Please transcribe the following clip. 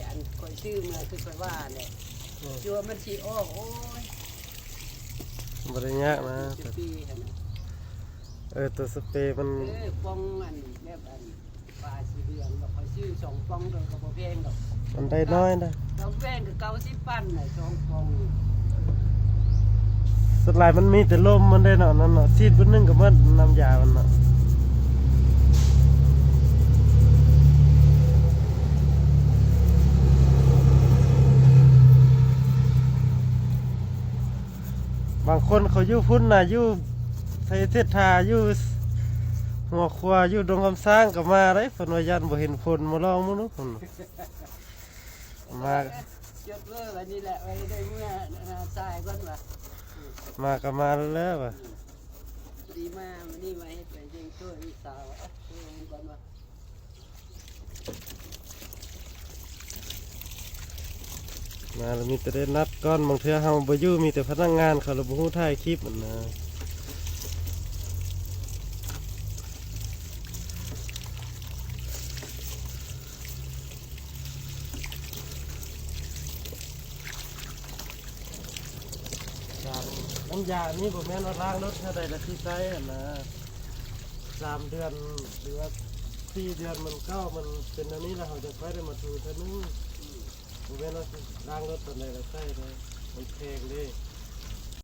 อันคอยซื้อมาคือคอยว่าเนี่ยจัวมันสีออกโอ้ยบริยากนะตัวสเปรย์มันป้องอันแบบอันปลาสีเหลืองกับคอยซื้อ2 ป้องกับกระเพงกับมันได้น้อยนะกระเพงกับ90 ปั้นน่ะ2 ป้องสุดท้ายมันมีแต่ลมมันได้เนาะนั่นเนาะซีดบนนึงกับมันน้ำยามันเนาะบางคนเขาอยู่พุ่นนะอยู่ไทยเทศทาอยู่หัวครัวอยู่ดงคำสร้างกับมาได้ฝนวายันบ่เห็นฝนมาลองมั้งนุ๊กมาจดเลยวันนี้แหละไว้ได้เมื่อทรายก่อนว่ะมากับมาแล้วว่ะดีมากวันนี้มาให้เป็นจริงช่วยสาวก่อนว่ะมาแล้วมีแต่ได้นัดก้อนบางเทื่อเฮาบ่อยู่มีแต่พนักงานเขาระบุฮู้ถ่ายคลิปมันนะน้ำยานี่บ่แม่นว่าล้างรถเท่าใดละที่ใช้นะ3 เดือนหรือว่า4 เดือนมันมันเป็นอันนี้แล้วเราจะค่อยได้มาถูเท่านึงบ่แม่นว่าล้างรถตอนใดละใช้เลยมันแพงเลย